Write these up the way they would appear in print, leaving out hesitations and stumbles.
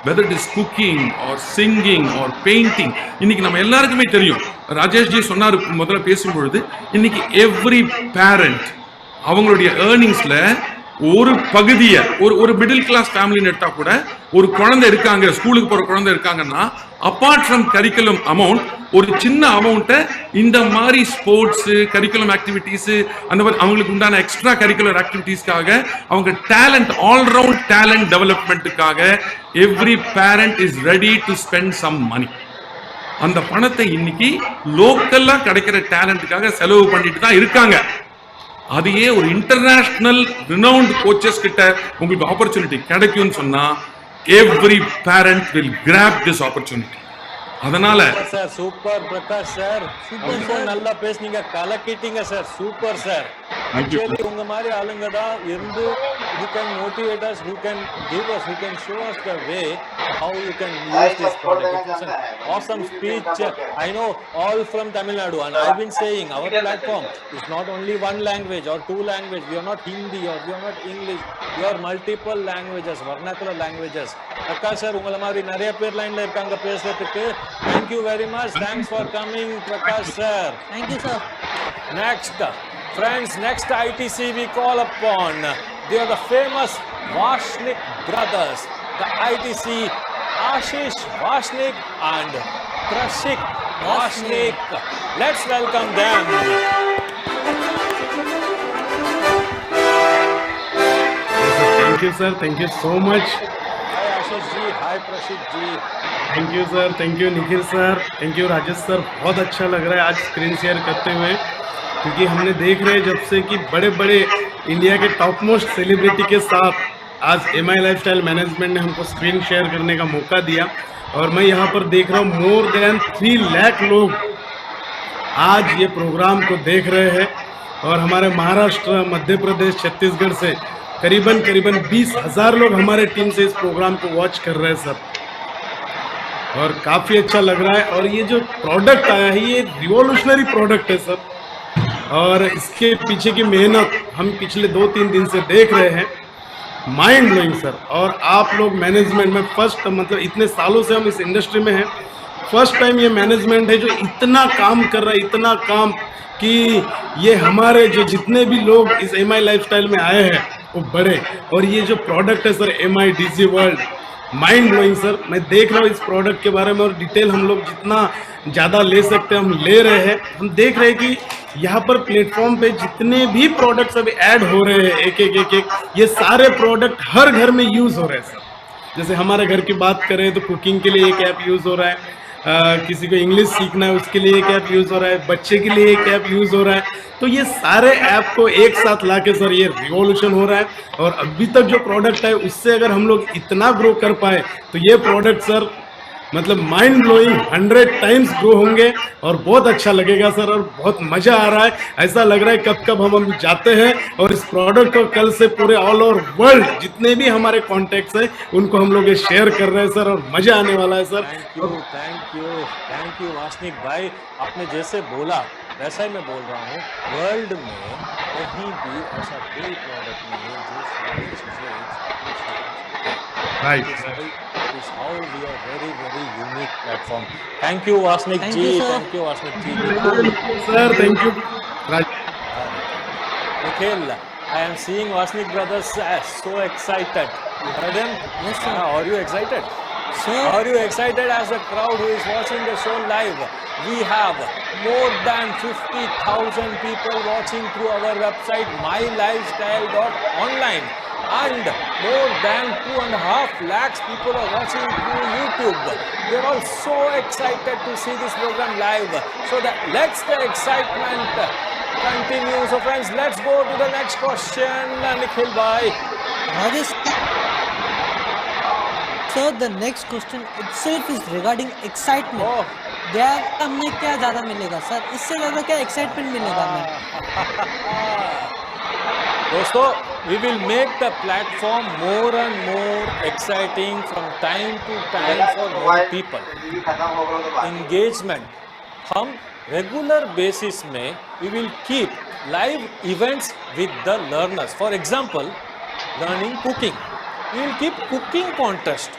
whether it is cooking or singing or painting. இன்னைக்கு நம்ம எல்லாருக்குமே தெரியும், ராஜேஷ் ஜி சொன்னார் முதல்ல பேசும்பொழுது, இன்னைக்கு எவ்ரி பேரண்ட் அவங்களுடைய ஏர்னிங்ஸ்ல ஒரு பகுதியை ஒரு மிடில் கிளாஸ் ஃபேமிலின்னு எடுத்தா கூட ஒரு குழந்தை இருக்காங்க, ஸ்கூலுக்கு போற குழந்தை இருக்காங்கன்னா, அப்பார்ட் ஃப்ரம் கரிக்குலம் அமௌண்ட் ஒரு சின்ன அமௌண்ட்டை இந்த மாதிரி ஸ்போர்ட்ஸ் கரிக்குலம் ஆக்டிவிட்டீஸ் அந்த மாதிரி அவங்களுக்கு உண்டான எக்ஸ்ட்ரா கரிக்குலர் ஆக்டிவிட்டீஸ்க்காக அவங்க டேலண்ட் ஆல்ரவுண்ட் டேலண்ட் டெவலப்மெண்ட்டுக்காக every parent is ready to spend some money. அந்த பணத்தை இன்னைக்கு லோக்கல்லா கிடைக்கிற டேலண்ட்டுக்காக செலவு பண்ணிட்டு தான் இருக்காங்க. அதையே ஒரு இன்டர்நேஷனல் ரினவுண்ட் கோச்சஸ் கிட்ட உங்களுக்கு ஆப்பர்ச்சுனிட்டி கிடைக்கும்னு சொன்னா every parent will grab this opportunity. அதனால sir super Prakash sir, super நல்லா பேசுனீங்க, கலக்கிட்டீங்க சார், சூப்பர் சார். ஆக்சுவலி உங்க மாதிரி ஆளுங்க தான் இருந்து who can motivate us, who can give us, who can show us the way how you can use this product. It's an awesome speech. I know all from Tamil Nadu, and I've been saying our platform is not only one language or two language. We are not Hindi or we are not English. We are multiple languages, vernacular languages. Prakash sir உங்களை மாதிரி நிறைய பேர் லைன்ல இருக்காங்க பேசுறதுக்கு. Thank you very much. Thanks for coming, Prakash sir. Thank you, sir. Next, friends, next ITC we call upon. They are the famous Vashnik brothers. The ITC Ashish Vashnik and Prashik Vashnik. Let's welcome them. Thank you, sir. Thank you so much. Hi Ashish ji. Hi Prashik ji. Thank you sir, thank you Nikhil sir, thank you Rajesh sir. बहुत अच्छा लग रहा है आज screen share करते हुए, क्योंकि हमने देख रहे हैं जब से कि बड़े बड़े इंडिया के टॉप मोस्ट सेलिब्रिटी के साथ आज एमआई लाइफस्टाइल मैनेजमेंट ने हमको स्क्रीन शेयर करने का मौका दिया. और मैं यहाँ पर देख रहा हूँ मोर देन 3 लाख लोग आज ये प्रोग्राम को देख रहे हैं. और हमारे महाराष्ट्र, मध्य प्रदेश, छत्तीसगढ़ से करीबन 20,000 लोग हमारे टीम से इस प्रोग्राम को वॉच कर रहे हैं सर. और काफ़ी अच्छा लग रहा है. और ये जो प्रोडक्ट आया है ये रिवोल्यूशनरी प्रोडक्ट है सर. और इसके पीछे की मेहनत हम पिछले 2-3 दिन से देख रहे हैं. Mind blowing sir. और आप लोग मैनेजमेंट में फर्स्ट, मतलब इतने सालों से हम इस इंडस्ट्री में हैं, फर्स्ट टाइम ये मैनेजमेंट है जो इतना काम कर रहा है, इतना काम कि ये हमारे जो जितने भी लोग इस एमआई लाइफस्टाइल में आए हैं वो बढ़े. और ये जो प्रोडक्ट है sir MI DG world, mind blowing sir. मैं देख रहा हूँ इस प्रोडक्ट के बारे में और डिटेल हम लोग जितना ज़्यादा ले सकते हैं हम ले रहे हैं. हम देख रहे हैं कि यहाँ पर प्लेटफॉर्म पे जितने भी प्रोडक्ट्स अभी ऐड हो रहे हैं एक ये सारे प्रोडक्ट हर घर में यूज़ हो रहे हैं सर. जैसे हमारे घर की बात करें तो कुकिंग के लिए एक ऐप यूज़ हो रहा है, किसी को इंग्लिश सीखना है उसके लिए एक ऐप यूज़ हो रहा है, बच्चे के लिए एक ऐप यूज़ हो रहा है. तो ये सारे ऐप को एक साथ लाके सर ये रिवॉल्यूशन हो रहा है. और अभी तक जो प्रोडक्ट है उससे अगर हम लोग इतना ग्रो कर पाए तो ये प्रोडक्ट सर मतलब माइंड ब्लोइंग 100 टाइम्स ग्रो होंगे और बहुत अच्छा लगेगा सर. और बहुत मज़ा आ रहा है. ऐसा लग रहा है कब कब हम जाते हैं और इस प्रोडक्ट को कल से पूरे ऑल ओवर वर्ल्ड जितने भी हमारे कॉन्टैक्ट्स हैं उनको हम लोग ये शेयर कर रहे हैं सर. और मज़ा आने वाला है सर. थैंक यू वासनिक भाई. आपने जैसे बोला वैसा ही मैं बोल रहा हूँ. वर्ल्ड में कहीं भी ऐसा कोई प्रोडक्ट नहीं है जो सारी चीज़ें right. is how we are very unique platform. Thank you Vasnik ji. Thank you Vasnik ji. Sir, thank you. Right. Nikhil, I am seeing Vasnik brothers so excited. You heard him? Yes sir. Are you excited? Sir. Are you excited as a crowd who is watching the show live? We have more than 50,000 people watching through our website mylifestyle.online. And more than 2.5 lakhs people are watching through YouTube. They're all so excited to see this program live. So let's the excitement continue. So friends, let's go to the next question. Nikhil bhai. Rajesh, sir, the next question itself is regarding excitement. Oh. क्या हमें क्या ज़्यादा मिलेगा sir? इससे ज़्यादा क्या excitement मिलेगा हमें? दोस्तों, we will make the platform more and more exciting from time to time for more people. Engagement. हम regular basis में we will keep live events with the learners. For example, learning cooking. We will keep cooking contest.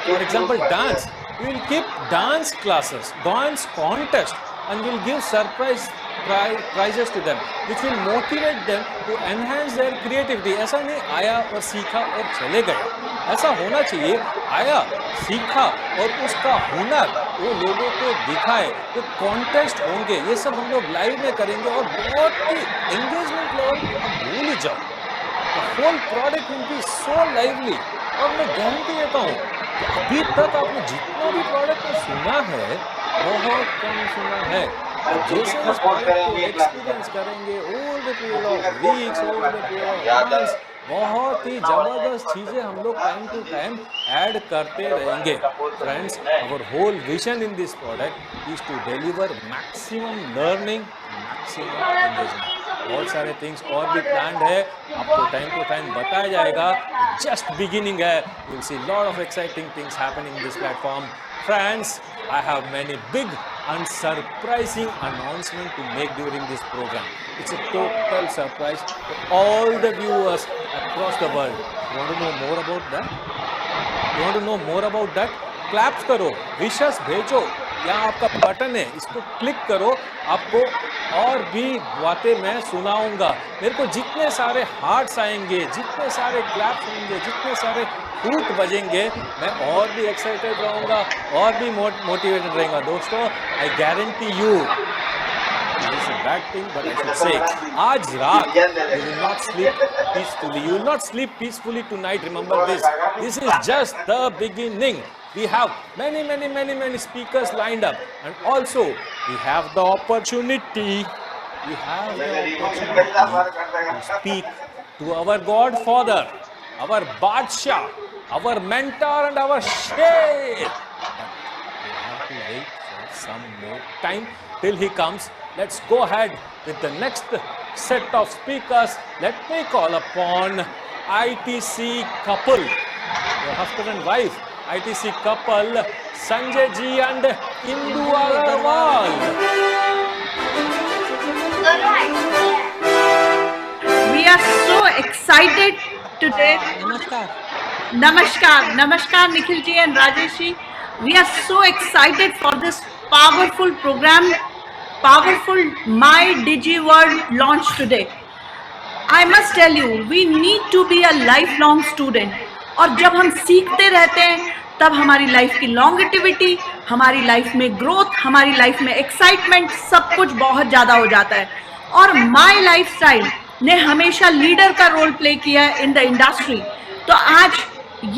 For example, dance. We will keep dance classes, dance contest, and we'll give surprise prizes to them, which will motivate them to enhance their creativity. ऐसा नहीं आया और सीखा और चले गए, ऐसा होना चाहिए आया सीखा और उसका हुनर वो लोगों को दिखाए। तो कॉन्टेस्ट होंगे, ये सब हम लोग लाइव में करेंगे और बहुत ही एंगेजमेंट लेवल भूल ही जाओ। The whole product will be so lively। और मैं गारंटी देता हूँ कि अभी तक आपने जितना भी प्रोडक्ट में सुना है बहुत कम सुना है। और जैसे इस प्रोडक्ट को एक्सपीरियंस करेंगे over the period of weeks, over the period of months, बहुत ही जबरदस्त चीजें हम लोग टाइम टू टाइम ऐड करते रहेंगे। Friends, our whole vision in this product is to deliver maximum learning, maximum engagement. बहुत सारे थिंग्स और भी प्लान्ड है, आपको टाइम टू टाइम बताया जाएगा। जस्ट बिगिनिंग है, you will see lot of exciting things happening this platform. Friends, I have many big and surprising announcement to make during this program. It's a total surprise to all the viewers across the world. You want to know more about that? You want to know more about that? Claps करो, wishes भेजो, यहाँ आपका button है, इसको click करो, आपको और भी बातें मैं सुनाऊंगा। मेरे को जितने सारे हार्ट्स आएंगे, जितने सारे क्लैप्स होंगे, जितने सारे फ्लूट बजेंगे, मैं और भी एक्साइटेड रहूंगा और भी मोटिवेटेड रहेगा। दोस्तों, आई guarantee you, this is a bad thing, but I should say, आज रात you will not sleep peacefully. You will not sleep peacefully tonight. Remember this. This is just the beginning. We have many speakers lined up, and also we have the opportunity. We have the opportunity to speak to our Godfather, our Badshah, our mentor, and our Sheikh. But we have to wait for some more time till he comes. Let's go ahead with the next set of speakers. Let me call upon ITC couple, your husband and wife, ITC couple, Sanjay ji and Indu Agarwal. We are so excited today. Namaskar Nikhil ji and Rajesh ji. We are so excited for this powerful program, powerful My Digi World launch today. I must tell you, we need to be a lifelong student. और जब हम सीखते रहते हैं तब हमारी life की longevity, हमारी लाइफ में ग्रोथ, हमारी लाइफ में एक्साइटमेंट, सब कुछ बहुत ज़्यादा हो जाता है। और माई लाइफस्टाइल ने हमेशा लीडर का रोल प्ले किया है इन द इंडस्ट्री। तो आज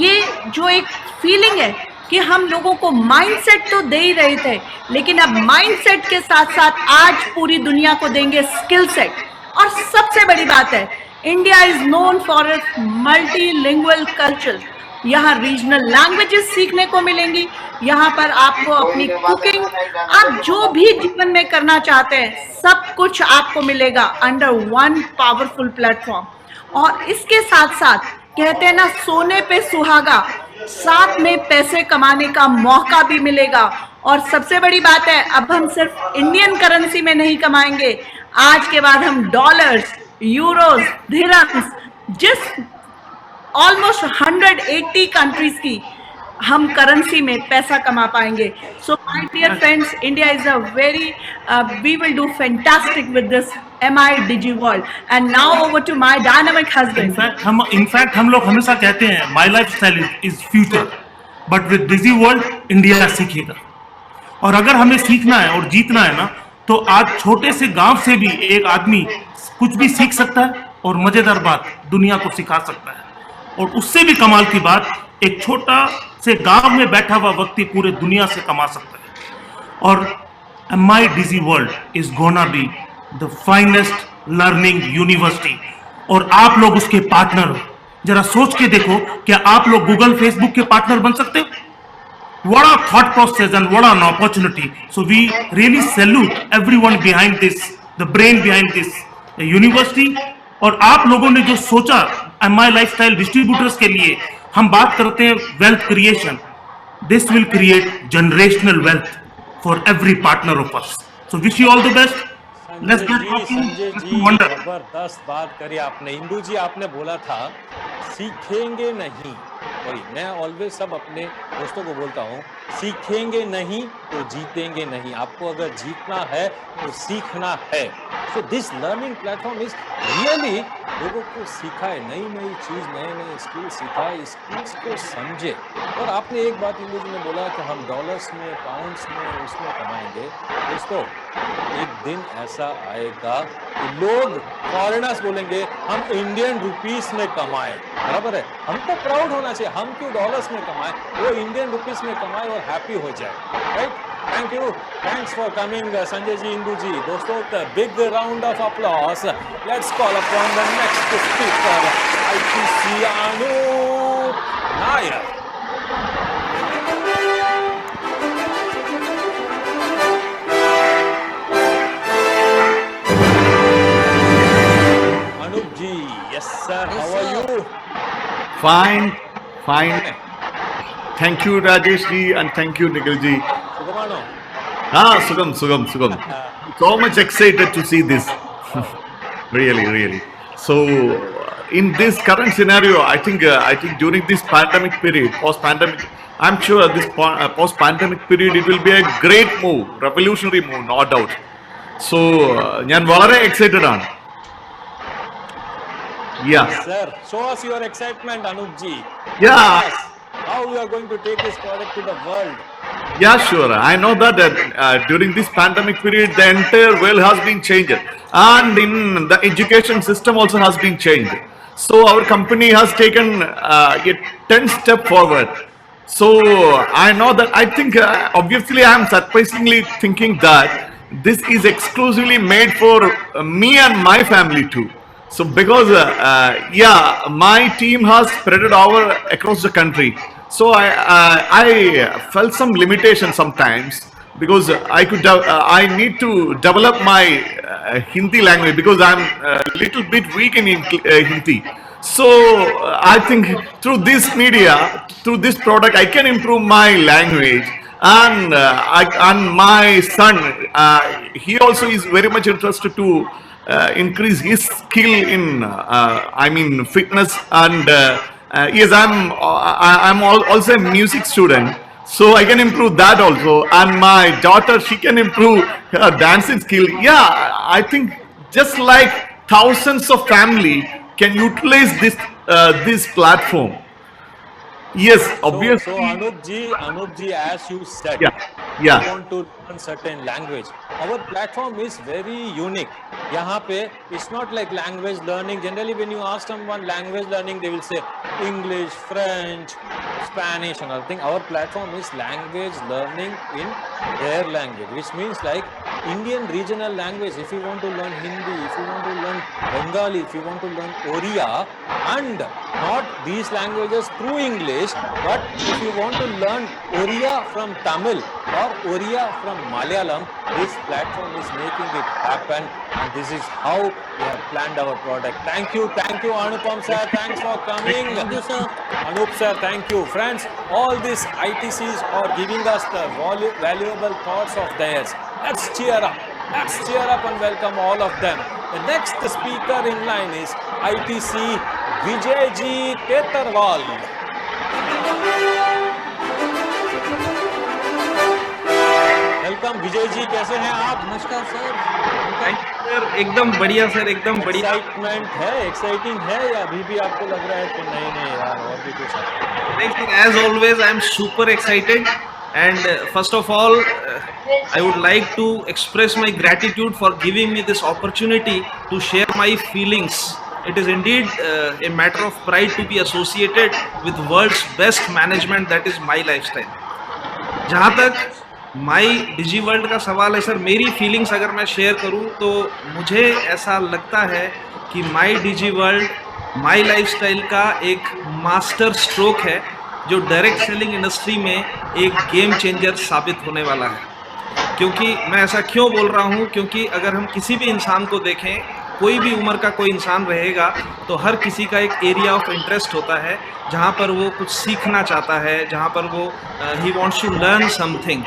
ये जो एक फीलिंग है कि हम लोगों को माइंडसेट तो दे ही रहे थे, लेकिन अब माइंडसेट के साथ साथ आज पूरी दुनिया को देंगे स्किल सेट। और सबसे बड़ी बात है, India is known for its multilingual culture. यहाँ रीजनल लैंग्वेजेस सीखने को मिलेंगी, यहाँ पर आपको अपनी कुकिंग, आप जो भी जीवन में करना चाहते हैं सब कुछ आपको मिलेगा अंडर वन पावरफुल प्लेटफॉर्म। और इसके साथ साथ कहते हैं ना, सोने पे सुहागा, साथ में पैसे कमाने का मौका भी मिलेगा। और सबसे बड़ी बात है, अब हम सिर्फ इंडियन करेंसी में नहीं कमाएंगे, आज के बाद हम डॉलर्स, यूरोज, दिरहम्स, जिस ऑलमोस्ट 180 कंट्रीज की हम करेंसी में पैसा कमा पाएंगे। So my dear friends, India is a very, we will do fantastic with this MI Digi World. And now over to my dynamic husband. In fact हम लोग हमेशा कहते हैं my lifestyle is future, but with digi world India सीखेगा। और अगर हमें सीखना है और जीतना है ना, तो आज छोटे से गांव से भी एक आदमी कुछ भी सीख सकता है और मजेदार बात दुनिया को सिखा सकता है। और उससे भी कमाल की बात, एक छोटा से गांव में बैठा हुआ व्यक्ति पूरे दुनिया से कमा सकता है। और MI Digi World is gonna be the finest learning university, और आप लोग उसके पार्टनर हो। जरा सोच के देखो, क्या आप लोग गूगल, फेसबुक के पार्टनर बन सकते हो? What a thought process and what an opportunity. So we really salute everyone behind this, the brain behind this university. और आप लोगों ने जो सोचा MI लाइफस्टाइल डिस्ट्रीब्यूटर्स के लिए, हम बात करते हैं wealth creation, this will create generational wealth for every partner of us. So wish you all the best. Sanjay ji जबरदस्त बात करी आपने। इंदू जी, आपने बोला था सीखेंगे नहीं, वही मैं ऑलवेज सब अपने दोस्तों को बोलता हूँ, सीखेंगे नहीं तो जीतेंगे नहीं। आपको अगर जीतना है तो सीखना है। So this learning platform is really लोगों को सिखाए, नई नई चीज, नए नए स्किल सिखाए, स्किल्स को समझे। और आपने एक बात इंदु जी ने बोला कि हम डॉलर्स में, पाउंड्स में, उसमें कमाएंगे। दोस्तों, एक दिन ऐसा आएगा कि लोग फॉरेनर्स बोलेंगे हम इंडियन रुपीस में कमाए। बराबर है, हमको प्राउड होना चाहिए। हम क्यों डॉलर्स में कमाए, वो इंडियन रुपीस में कमाए और हैप्पी हो जाए। Right, thank you, thanks for coming Sanjay ji, Indu ji. दोस्तों, big round of applause. Let's call upon the next speaker, ITC Anoop Nair. Anoop ji, yes sir, how are you? Fine, fine. Thank you, Rajesh ji, and thank you, Nikhil ji. सुगमानो, Sugam. So much excited to see this. Really. So, in this current scenario, I think during this pandemic period, post-pandemic, I'm sure this post-pandemic period, it will be a great move, revolutionary move, no doubt. So, ഞാൻ വളരെ excited ആണ്. Yeah. sir, show us your excitement, Anup ji. Yeah. Tell us how you are going to take this product to the world. Yeah, sure. I know that during this pandemic period, the entire world has been changed, and in the education system also has been changed. So our company has taken a 10 step forward. So I know that. I think obviously I am surprisingly thinking that this is exclusively made for me and my family too. So because my team has spread it over across the country. So I felt some limitation sometimes because I need to develop my Hindi language because I'm a little bit weak in Hindi. So I think through this media, through this product, I can improve my language. And my son, he also is very much interested to increase his skill in fitness, and yes, I'm also a music student, so I can improve that also. And my daughter, she can improve her dancing skill. Yeah, I think just like thousands of family can utilize this platform. Yes, obviously. So Anup ji, as you said, Yeah. you want to learn certain language. Our platform is very unique. यहाँ पे it's not like language learning. Generally, when you ask someone language learning, they will say English, French, Spanish, and other thing. Our platform is language learning in their language, which means like Indian regional language. If you want to learn Hindi, if you want to learn Bengali, if you want to learn Oriya, and not these languages through English, but if you want to learn Oriya from Tamil or Oriya from Malayalam, this platform is making it happen, and this is how we have planned our product. Thank you, Anupam sir. Thanks for coming. Thank you, sir. Anup sir, thank you. Friends, all these ITCs are giving us the valuable thoughts of theirs. Let's cheer up. Let's cheer up and welcome all of them. The next speaker in line is ITC Vijayji Tetarwal. Welcome Vijay ji, कैसे हैं आप? नमस्कार sir. Sir एकदम बढ़िया sir, एकदम बढ़िया। Excitement है, exciting है, या अभी भी आपको लग रहा है कि नहीं यार और भी कुछ है? नहीं sir, as always I am super excited, and first of all I would like to express my gratitude for giving me this opportunity to share my feelings. It is indeed a matter of pride to be associated with world's best management, that is my lifestyle. जहाँ तक माई डिजी world का सवाल है sir, मेरी feelings अगर मैं share करूँ तो मुझे ऐसा लगता है कि माई डिजी वर्ल्ड माई लाइफस्टाइल का एक मास्टर स्ट्रोक है जो डायरेक्ट सेलिंग इंडस्ट्री में एक गेम चेंजर साबित होने वाला है। क्योंकि मैं ऐसा क्यों बोल रहा हूँ, क्योंकि अगर हम किसी भी इंसान को देखें, कोई भी उम्र का कोई इंसान रहेगा तो हर किसी का एक एरिया ऑफ इंटरेस्ट होता है जहाँ पर वो कुछ सीखना चाहता है, जहाँ पर वो ही वॉन्ट्स टू लर्न समथिंग।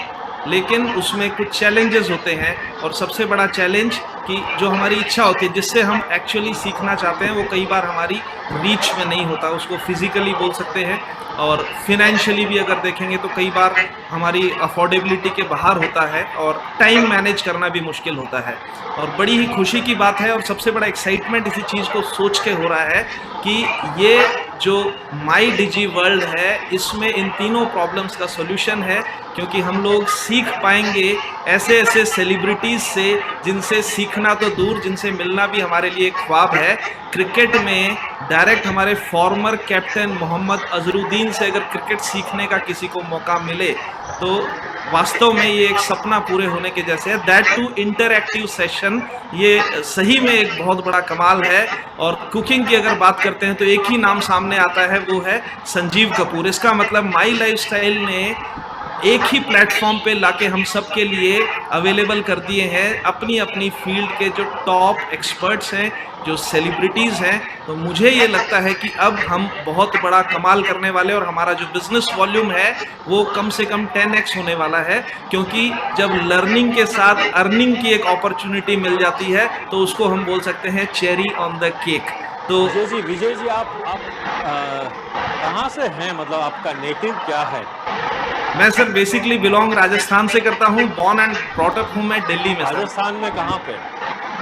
लेकिन उसमें कुछ चैलेंजेस होते हैं, और सबसे बड़ा चैलेंज कि जो हमारी इच्छा होती है, जिससे हम एक्चुअली सीखना चाहते हैं, वो कई बार हमारी रीच में नहीं होता। उसको फिजिकली बोल सकते हैं, और फिनेंशियली भी अगर देखेंगे तो कई बार हमारी अफोर्डेबिलिटी के बाहर होता है, और टाइम मैनेज करना भी मुश्किल होता है। और बड़ी ही खुशी की बात है, और सबसे बड़ा एक्साइटमेंट इसी चीज़ को सोच के हो रहा है कि ये जो माई डिजी वर्ल्ड है, इसमें इन तीनों प्रॉब्लम्स का सॉल्यूशन है, क्योंकि हम लोग सीख पाएंगे ऐसे ऐसे सेलिब्रिटीज़ से जिनसे सीखना तो दूर, जिनसे मिलना भी हमारे लिए एक ख्वाब है। क्रिकेट में डायरेक्ट हमारे फॉर्मर कैप्टन मोहम्मद अजहरुद्दीन से अगर क्रिकेट सीखने का किसी को मौका मिले तो वास्तव में ये एक सपना पूरे होने के जैसे है। दैट टू इंटरएक्टिव सेशन, ये सही में एक बहुत बड़ा कमाल है। और कुकिंग की अगर बात करते हैं तो एक ही नाम सामने आता है, वो है संजीव कपूर। इसका मतलब माई लाइफस्टाइल ने एक ही प्लेटफॉर्म पे लाके हम सब के लिए अवेलेबल कर दिए हैं अपनी अपनी फील्ड के जो टॉप एक्सपर्ट्स हैं, जो सेलिब्रिटीज़ हैं। तो मुझे ये लगता है कि अब हम बहुत बड़ा कमाल करने वाले, और हमारा जो बिज़नेस वॉल्यूम है वो कम से कम 10x होने वाला है, क्योंकि जब लर्निंग के साथ अर्निंग की एक अपॉर्चुनिटी मिल जाती है तो उसको हम बोल सकते हैं चेरी ऑन द केक। तो विजय जी आप कहाँ से हैं, मतलब आपका नेटिव क्या है? मैं सर बेसिकली बिलोंग राजस्थान से करता हूँ, बॉर्न एंड ब्रॉट अप हूँ मैं दिल्ली में। राजस्थान में कहाँ पे?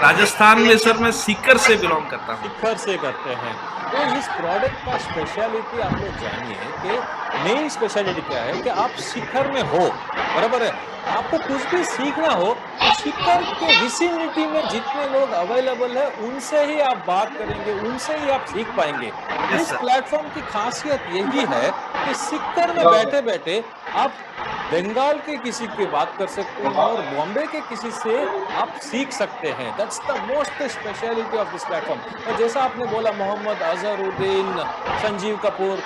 राजस्थान में सर मैं सीकर से बिलोंग करता हूँ। सीकर से करते हैं। तो इस प्रोडक्ट का स्पेशलिटी आप लोग जानिए कि मेन स्पेशलिटी क्या है कि आप सीकर में हो, बराबर है, आपको कुछ भी सीखना हो तो सीकर के विसिनिटी में जितने लोग अवेलेबल है उनसे ही आप बात करेंगे, उनसे ही आप सीख पाएंगे। इस प्लेटफॉर्म की खासियत यही है कि सीकर में बैठे बैठे आप बंगाल के किसी की बात कर सकते हैं और बॉम्बे के किसी से आप सीख सकते हैं। That's the most speciality of this platform. और जैसा आपने बोला मोहम्मद अजहरुद्दीन, संजीव कपूर,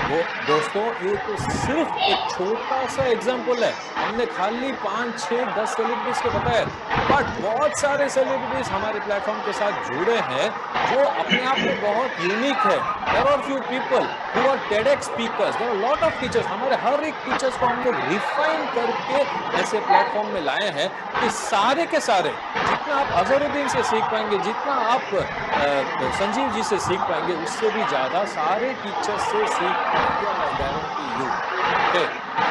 वो दोस्तों ये तो सिर्फ एक छोटा सा एग्जांपल है। हमने खाली 5, 6, 10 सेलिब्रिटीज के बताया, बट बहुत सारे सेलिब्रिटीज हमारे प्लेटफॉर्म के साथ जुड़े हैं जो अपने आप में बहुत यूनिक है। There are few people who are TEDx speakers, there are lot of teachers. हमारे हर एक टीचर्स को हम लोग रिफाइन करके ऐसे प्लेटफॉर्म में लाए हैं कि सारे के सारे जितना आप अजहरुद्दीन से सीख पाएंगे, जितना आप संजीव जी से सीख पाएंगे, उससे भी ज्यादा सारे टीचर्स से सीख पाएंगे। I guarantee you. Okay,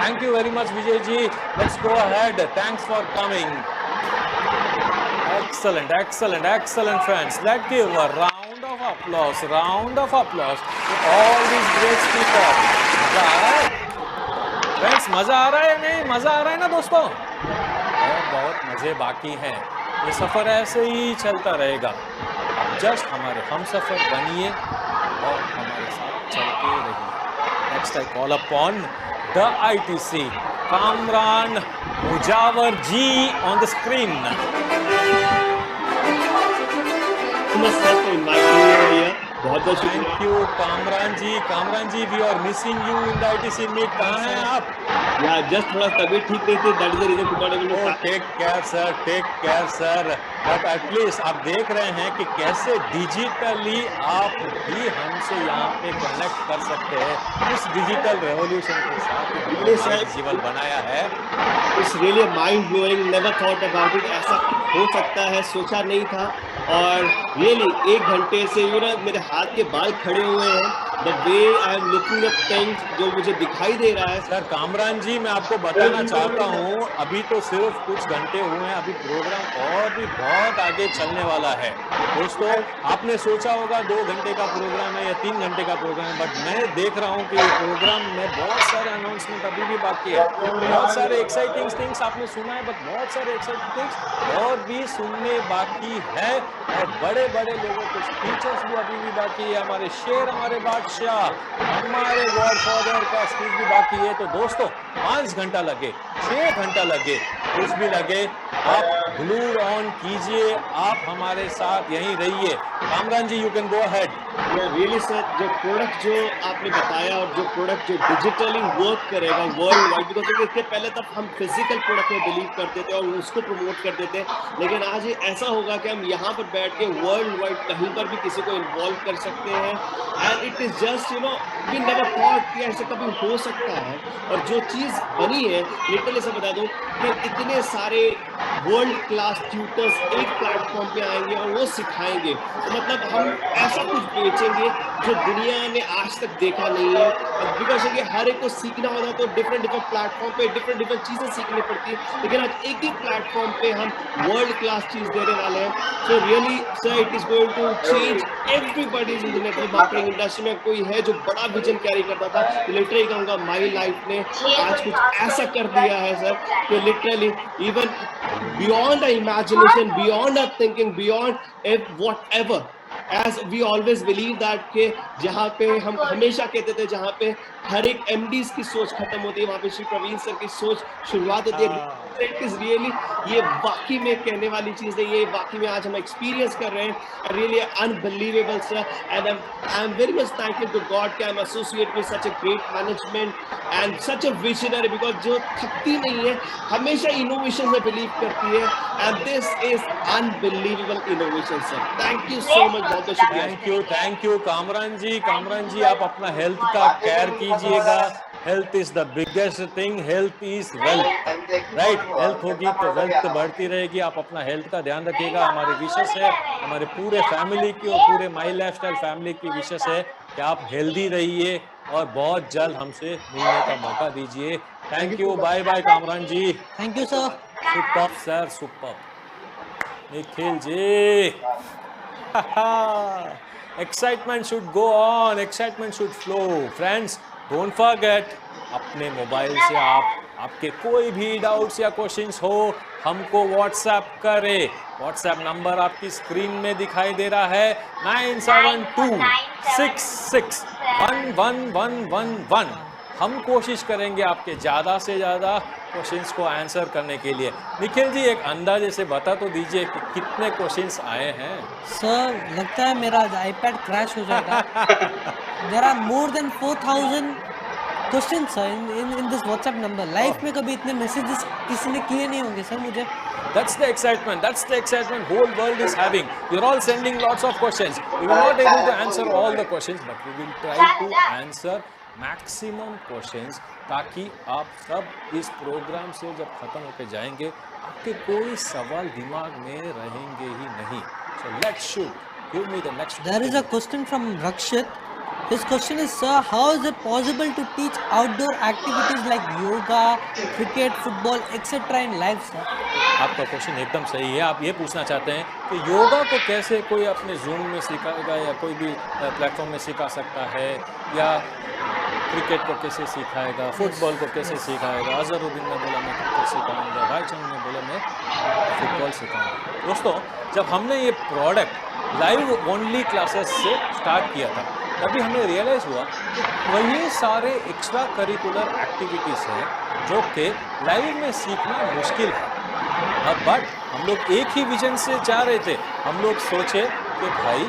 thank you very much Vijay ji. Let's go ahead. Thanks for coming. Excellent, excellent, excellent, friends. Let's give a round of applause to all these great speakers. मजा आ रहा है? Friends, मजा आ रहा है या नहीं? मजा आ रहा है ना दोस्तों? और बहुत मजे बाकी हैं। ये सफर ऐसे ही चलता रहेगा। आप जस्ट हमारे हम सफर बनिए और हमारे साथ चलते रहिए। Next I call upon the ITC Kamran Mujawar ji on the screen. बहुत बहुत thank you Kamran ji we are missing you in the ITC meet. कहाँ हैं आप? यार जस्ट थोड़ा तबीयत ठीक नहीं थी, that is the reason to not able to. Take care sir. But at least आप देख रहे हैं कि कैसे डिजिटली आप भी हमसे यहाँ पे कनेक्ट कर सकते हैं। इस डिजिटल रेवोल्यूशन के साथ जीवन बनाया है। It's really mind blowing, never thought about it. ऐसा हो सकता है सोचा नहीं था। और रियली 1 घंटे से मेरे हाथ के बाल खड़े हुए हैं। The way I am looking at things, जो मुझे दिखाई दे रहा है। सर कामरान जी मैं आपको बताना चाहता हूँ, अभी तो सिर्फ कुछ घंटे हुए हैं, अभी प्रोग्राम और भी बहुत आगे चलने वाला है। दोस्तों आपने सोचा होगा 2 घंटे का प्रोग्राम है या 3 घंटे का प्रोग्राम है, बट मैं देख रहा हूँ कि प्रोग्राम में बहुत सारे अनाउंसमेंट अभी भी बाकी है। बहुत सारे एक्साइटिंग थिंग्स आपने सुना है, बट बहुत सारे एक्साइटिंग थिंग्स और भी सुनने बाकी है। और बड़े बड़े लोगों के स्पीचेस भी अभी भी बाकी है। हमारे शेर, हमारे बादशाह, हमारे गॉडफादर का स्पीच भी बाकी है। तो दोस्तों 5 घंटा लगे, 6 घंटा लगे, कुछ भी लगे, आप ग्लू ऑन कीजिए, आप हमारे साथ यहीं रहिए। कामरान जी, you can go ahead. Really sir, जो प्रोडक्ट जो आपने बताया और जो प्रोडक्ट जो डिजिटली वर्क करेगा वर्ल्ड वाइड, बिकॉज इसके पहले तक हम फिजिकल प्रोडक्ट में बिलीव करते थे और उसको प्रमोट करते थे, लेकिन आज ये ऐसा होगा कि हम यहाँ पर बैठ के वर्ल्ड वाइड कहीं पर भी किसी को इन्वॉल्व कर सकते हैं। And it is just you know we never thought कि ऐसे कभी हो सकता है। और जो चीज़ बनी है, लिटरली से बता दूं कि इतने सारे वर्ल्ड क्लास ट्यूटर्स एक प्लेटफॉर्म पे आएंगे और वो सिखाएंगे, तो मतलब हम ऐसा कुछ बेचेंगे जो दुनिया ने आज तक देखा नहीं है। बिकॉज ये हर एक को सीखना होता तो डिफरेंट डिफरेंट प्लेटफॉर्म पे डिफरेंट चीज़ें सीखनी पड़ती है, लेकिन आज एक ही प्लेटफॉर्म पे हम वर्ल्ड क्लास चीज़ देने वाले हैं। So really sir, it is going to change everybody's in the network marketing industry में। कोई है जो बड़ा विजन कैरी करता था, तो लिटरली कहूँगा माई लाइफ ने आज कुछ ऐसा कर दिया है सर कि literally even beyond our imagination, beyond our thinking, beyond whatever, as we always believe that कि जहाँ पे हम हमेशा कहते थे जहाँ पे हर एक MDs की सोच खत्म होती है, वहाँ पे श्री प्रवीण सर की सोच शुरुआत होती है। इट इज रियली, ये वाकई में कहने वाली चीज है, ये वाकई में आज हम एक्सपीरियंस कर रहे हैं। Really unbelievable sir, and I am very much thankful to God कि I am associate with such a great management and such a visionary, because जो थकती नहीं है, हमेशा इनोवेशन में बिलीव करती है, and this is unbelievable innovation sir. Thank you so much, बहुत बहुत शुक्रिया। थैंक यू कामरान जी। कामरान जी, आप अपना हेल्थ का केयर कीजिएगा। Health is the biggest thing, health is wealth, right? Health होगी तो वेल्थ बढ़ती रहेगी। आप अपना हेल्थ का ध्यान रखिएगा। हमारे विशेष है, हमारे पूरे फैमिली की और पूरे माई लाइफस्टाइल फैमिली की विशेष है कि आप हेल्दी रहिए और बहुत जल्द हमसे मिलने का मौका दीजिए। Thank you, bye bye Kamran ji. Thank you sir. Super sir, super. Nikhil ji, excitement should go on, excitement should flow. Friends, don't forget, अपने मोबाइल से आपके कोई भी डाउट्स या क्वेश्चंस हो, हमको व्हाट्सएप करें। व्हाट्सएप नंबर आपकी स्क्रीन में दिखाई दे रहा है, 9726611111। हम कोशिश करेंगे आपके ज़्यादा से ज़्यादा क्वेश्चंस को आंसर करने के लिए। निखिल जी, एक अंदाजे से बता तो दीजिए कि कितने क्वेश्चंस आए हैं? सर, लगता है मेरा आईपैड क्रैश हो जाएगा। There are more than 4000 question sir in this WhatsApp number. Life में कभी इतने मैसेजेस किसी ने किए नहीं होंगे सर मुझे। That's the excitement whole world is having. You're all sending lots of questions. We will not able to answer all the questions, but we will try to answer maximum questions, ताकि आप सब इस programme से जब खत्म होकर जाएंगे आपके कोई सवाल दिमाग में रहेंगे ही नहीं। So let's shoot. Give me the next. There is a question from Rakshit. His question is, sir, how is it possible to teach outdoor activities like yoga, cricket, football, etc. in life, sir? आपका question एकदम सही है। आप ये पूछना चाहते हैं कि योगा को कैसे कोई अपने जूम में सिखाएगा या कोई भी प्लेटफॉर्म में सिखा सकता है, या क्रिकेट को कैसे सिखाएगा, फुटबॉल को कैसे सिखाएगा। अजहरुद्दीन ने बोला मैं क्रिकेट सिखाऊंगा, भाईचंद ने बोला मैं फुटबॉल सिखाऊंगा। दोस्तों, जब हमने ये प्रोडक्ट लाइव ओनली क्लासेस से स्टार्ट किया था, तभी हमें रियलाइज़ हुआ कि वही सारे एक्स्ट्रा करिकुलर एक्टिविटीज़ हैं जो कि लाइव में सीखना मुश्किल है। बट हम लोग एक ही विजन से जा रहे थे। हम लोग सोचे कि भाई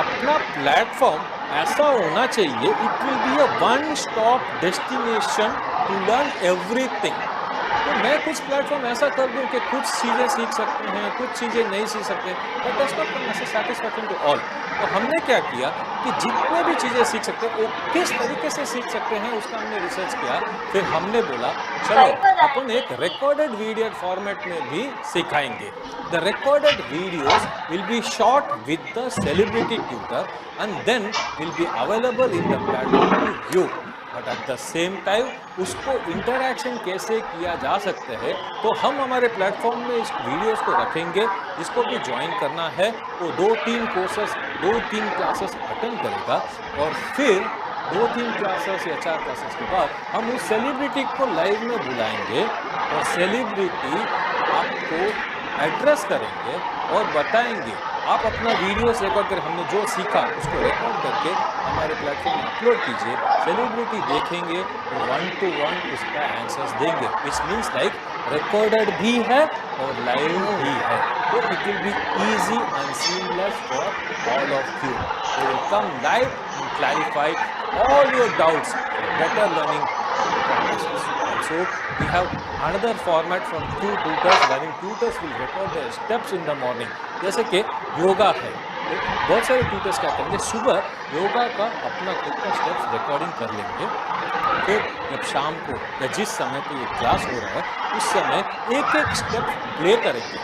अपना प्लेटफॉर्म ऐसा होना चाहिए, it will be a one stop destination to learn everything. तो मैं कुछ प्लेटफॉर्म ऐसा कर दूं कि कुछ चीज़ें सीख सकते हैं, कुछ चीज़ें नहीं सीख सकते, but that's not satisfaction to all. तो हमने क्या किया कि जितने भी चीज़ें सीख सकते हैं वो किस तरीके से सीख सकते हैं, उसका हमने रिसर्च किया। फिर हमने बोला चलो अपन एक रिकॉर्डेड वीडियो फॉर्मेट में भी सिखाएंगे। The recorded videos will be shot with the celebrity tutor and then will be available in the platform to you. But at the same time उसको इंटरैक्शन कैसे किया जा सकता है, तो हम हमारे प्लेटफॉर्म में इस वीडियोस को रखेंगे। जिसको भी ज्वाइन करना है वो 2-3 क्लासेस अटेंड करेगा, और फिर 2-3 क्लासेस या 4 क्लासेस के बाद हम उस सेलिब्रिटी को लाइव में बुलाएंगे और सेलिब्रिटी आपको एड्रेस करेंगे और बताएंगे आप अपना वीडियोस रिकॉर्ड कर, हमने जो सीखा उसको रिकॉर्ड करके हमारे प्लेटफॉर्म में अपलोड कीजिए, सेलिब्रिटी देखेंगे, 1 to 1 उसका आंसर्स देंगे, विच मीन्स लाइक रिकॉर्डेड भी है और लाइव भी है, तो it will be easy and seamless for all of you. They will come live and clarify all your doubts, better learning practices. Also, we have another format from 2 tutors, wherein tutors will record their steps in the morning. जैसे कि योगा है, बहुत सारे tutors क्या करेंगे, सुबह योगा का अपना खुद का स्टेप्स रिकॉर्डिंग कर लेंगे, फिर जब शाम को या जिस समय पे ये क्लास हो रहा है उस समय एक एक स्टेप प्ले करेंगे,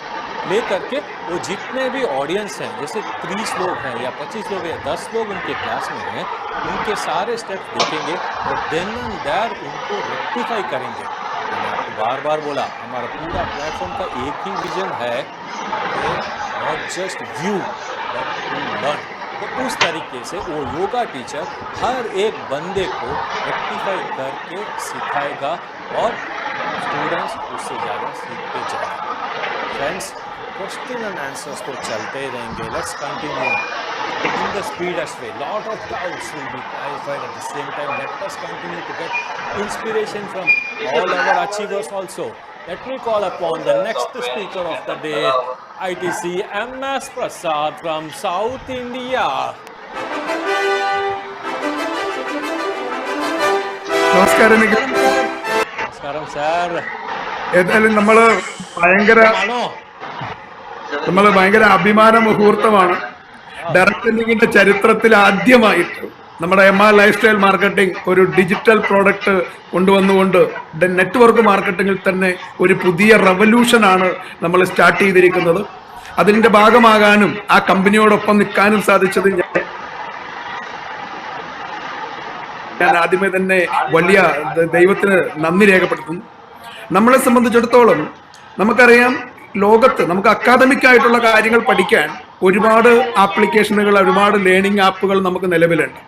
प्ले करके वो जितने भी ऑडियंस हैं, जैसे 30 लोग हैं या 25 लोग या 10 लोग उनके क्लास में हैं, उनके सारे स्टेप्स देखेंगे और देन एंड देयर उनको रेक्टिफाई करेंगे. मैंने आपको बार बार बोला, हमारा पूरा प्लेटफॉर्म का एक ही विजन है, not just view but to learn. तो उस तरीके से वो योगा टीचर हर एक बंदे को रेक्टिफाई करके सिखाएगा और स्टूडेंट्स उससे ज़्यादा सीखते जाएंगे. फ्रेंड्स, क्वेश्चन एंड आंसर्स तो चलते ही रहेंगे. Let's continue in the speedest way. Lot of doubts will be clarified at the same time. Let us continue to get inspiration from all our achievers also. Let me call upon the next speaker of the day, ITC MS Prasad from South India. നമസ്കാരം നിഖിൽ. നമസ്കാരം sir. ഏതായാലും നമ്മള് ഭയങ്കര അഭിമാന മുഹൂർത്തമാണ്. Direct ലിങ്കിന്റെ ചരിത്രത്തിൽ ആദ്യമായിട്ട് നമ്മുടെ MR life style marketing ഒരു ഡിജിറ്റൽ പ്രോഡക്റ്റ് കൊണ്ടുവന്നുകൊണ്ട് നെറ്റ്വർക്ക് മാർക്കറ്റിംഗിൽ തന്നെ ഒരു പുതിയ റെവല്യൂഷനാണ് നമ്മൾ സ്റ്റാർട്ട് ചെയ്തിരിക്കുന്നത്. അതിന്റെ ഭാഗമാകാനും ആ കമ്പനിയോടൊപ്പം നിൽക്കാനും സാധിച്ചത് ഞാൻ ആദ്യമേ തന്നെ വലിയ ദൈവത്തിന് നന്ദി രേഖപ്പെടുത്തുന്നു. നമ്മളെ സംബന്ധിച്ചിടത്തോളം നമുക്കറിയാം, ലോകത്ത് നമുക്ക് അക്കാദമിക് ആയിട്ടുള്ള കാര്യങ്ങൾ പഠിക്കാൻ ഒരുപാട് ആപ്ലിക്കേഷനുകൾ, ഒരുപാട് ലേണിംഗ് ആപ്പുകൾ നമുക്ക് നിലവിലുണ്ട്.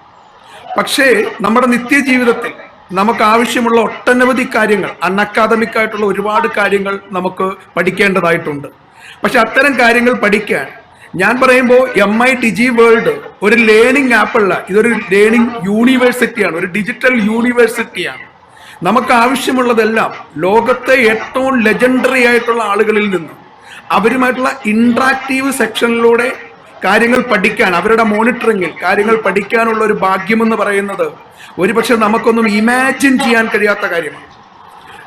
പക്ഷേ നമ്മുടെ നിത്യജീവിതത്തിൽ നമുക്ക് ആവശ്യമുള്ള ഒട്ടനവധി കാര്യങ്ങൾ, അൺഅക്കാദമിക് ആയിട്ടുള്ള ഒരുപാട് കാര്യങ്ങൾ നമുക്ക് പഠിക്കേണ്ടതായിട്ടുണ്ട്. പക്ഷെ അത്തരം കാര്യങ്ങൾ പഠിക്കാൻ ഞാൻ പറയുമ്പോൾ MI Digi വേൾഡ് ഒരു ലേണിംഗ് ആപ്പല്ല, ഇതൊരു ലേണിംഗ് യൂണിവേഴ്സിറ്റിയാണ്, ഒരു ഡിജിറ്റൽ യൂണിവേഴ്സിറ്റിയാണ്. നമുക്ക് ആവശ്യമുള്ളതെല്ലാം ലോകത്തെ ഏറ്റവും ലെജൻഡറി ആയിട്ടുള്ള ആളുകളിൽ നിന്ന് അവരുമായിട്ടുള്ള ഇന്ററാക്റ്റീവ് സെക്ഷനിലൂടെ കാര്യങ്ങൾ പഠിക്കാൻ, അവരുടെ മോണിറ്ററിങ്ങിൽ കാര്യങ്ങൾ പഠിക്കാനുള്ള ഒരു ഭാഗ്യമെന്ന് പറയുന്നത് ഒരുപക്ഷെ നമുക്കൊന്നും ഇമാജിൻ ചെയ്യാൻ കഴിയാത്ത കാര്യമാണ്.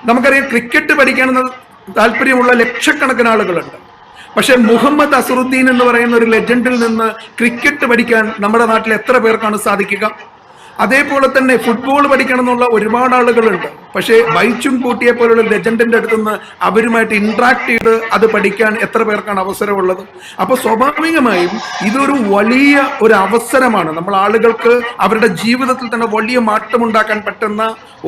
നമുക്കറിയാം, ക്രിക്കറ്റ് പഠിക്കണമെന്ന് താല്പര്യമുള്ള ലക്ഷക്കണക്കിന് ആളുകളുണ്ട്. പക്ഷെ മുഹമ്മദ് അസറുദ്ദീൻ എന്ന് പറയുന്ന ഒരു ലെജൻഡിൽ നിന്ന് ക്രിക്കറ്റ് പഠിക്കാൻ നമ്മുടെ നാട്ടിൽ എത്ര പേർക്കാണ് സാധിക്കുക? അതേപോലെ തന്നെ ഫുട്ബോൾ പഠിക്കണം എന്നുള്ള ഒരുപാട് ആളുകളുണ്ട്. പക്ഷേ ബൈച്ചും കൂട്ടിയെ പോലുള്ള ലെജൻഡിന്റെ അടുത്ത് നിന്ന് അവരുമായിട്ട് ഇന്ററാക്ട് ചെയ്ത് അത് പഠിക്കാൻ എത്ര പേർക്കാണ് അവസരമുള്ളത്? അപ്പോൾ സ്വാഭാവികമായും ഇതൊരു വലിയ ഒരു അവസരമാണ്. നമ്മൾ ആളുകൾക്ക് അവരുടെ ജീവിതത്തിൽ തന്നെ വലിയ മാറ്റമുണ്ടാക്കാൻ പറ്റുന്ന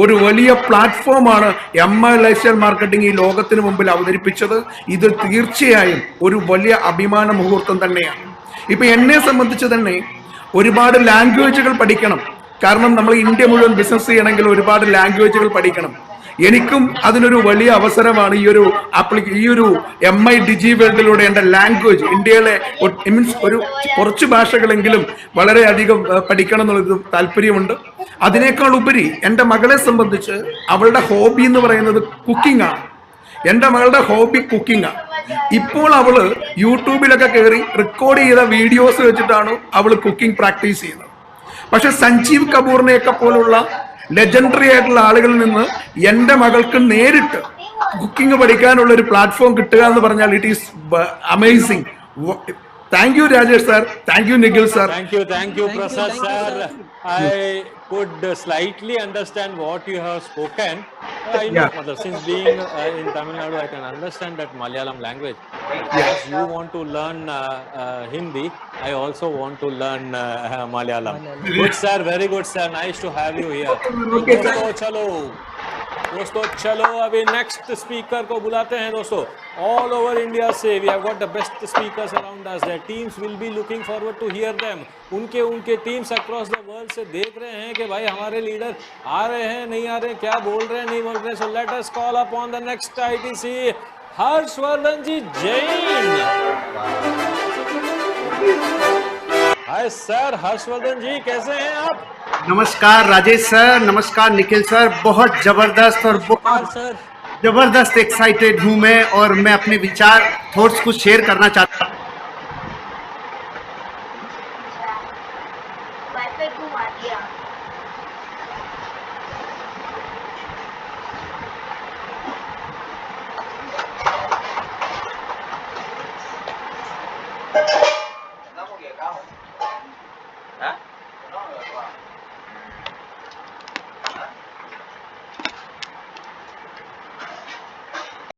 ഒരു വലിയ പ്ലാറ്റ്ഫോമാണ് MI ലൈഫ് സ്റ്റൈൽ മാർക്കറ്റിംഗ് ഈ ലോകത്തിന് മുമ്പിൽ അവതരിപ്പിച്ചത്. ഇത് തീർച്ചയായും ഒരു വലിയ അഭിമാന മുഹൂർത്തം തന്നെയാണ്. ഇപ്പൊ എന്നെ സംബന്ധിച്ച് തന്നെ ഒരുപാട് ലാംഗ്വേജുകൾ പഠിക്കണം. കാരണം നമ്മൾ ഇന്ത്യ മുഴുവൻ ബിസിനസ് ചെയ്യണമെങ്കിൽ ഒരുപാട് ലാംഗ്വേജുകൾ പഠിക്കണം. എനിക്കും അതിനൊരു വലിയ അവസരമാണ് ഈ ഒരു MI Digi വേൾഡിലൂടെ എൻ്റെ ലാംഗ്വേജ്, ഇന്ത്യയിലെ മീൻസ് ഒരു കുറച്ച് ഭാഷകളെങ്കിലും വളരെയധികം പഠിക്കണം എന്നുള്ളത് താല്പര്യമുണ്ട്. അതിനേക്കാൾ ഉപരി എൻ്റെ മകളെ സംബന്ധിച്ച് അവളുടെ ഹോബി എന്ന് പറയുന്നത് കുക്കിംഗ് ആണ്. എൻ്റെ മകളുടെ ഹോബി കുക്കിംഗ് ആണ്. ഇപ്പോൾ അവള് യൂട്യൂബിലൊക്കെ കയറി റെക്കോർഡ് ചെയ്ത വീഡിയോസ് വെച്ചിട്ടാണ് അവള് കുക്കിംഗ് പ്രാക്ടീസ് ചെയ്യുന്നത്. പക്ഷെ സഞ്ജീവ് കപൂറിനെയൊക്കെ പോലുള്ള ലെജൻഡറി ആയിട്ടുള്ള ആളുകളിൽ നിന്ന് എൻ്റെ മകൾക്ക് നേരിട്ട് കുക്കിംഗ് പഠിക്കാനുള്ള ഒരു പ്ലാറ്റ്ഫോം കിട്ടുക എന്ന് പറഞ്ഞാൽ it is amazing. Thank you Rajesh sir, thank you Nikhil sir. Thank you Prasad sir. I could slightly understand what you have spoken. I know, since being in Tamil Nadu, I can understand that Malayalam language. As you want to learn Hindi, I also want to learn Malayalam. Good sir, very good sir. Nice to have you here. दोस्तों चलो अभी next speaker को बुलाते हैं. दोस्तों all over India से we have got the best speakers around us. Their teams will be looking forward to hear them. उनके teams across the world से देख रहे हैं कि भाई हमारे लीडर आ रहे हैं, नहीं आ रहे, क्या बोल रहे हैं, नहीं बोल रहे. So let us call upon the next ITC Harshvardhan ji Jain. Hi sir, Harshvardhan ji कैसे हैं आप? नमस्कार राजेश सर, नमस्कार निखिल सर। बहुत जबरदस्त और बहुत सर जबरदस्त एक्साइटेड हूँ मैं, और मैं अपने विचार थॉट्स कुछ शेयर करना चाहता हूँ। वाईफाई घुमा दिया।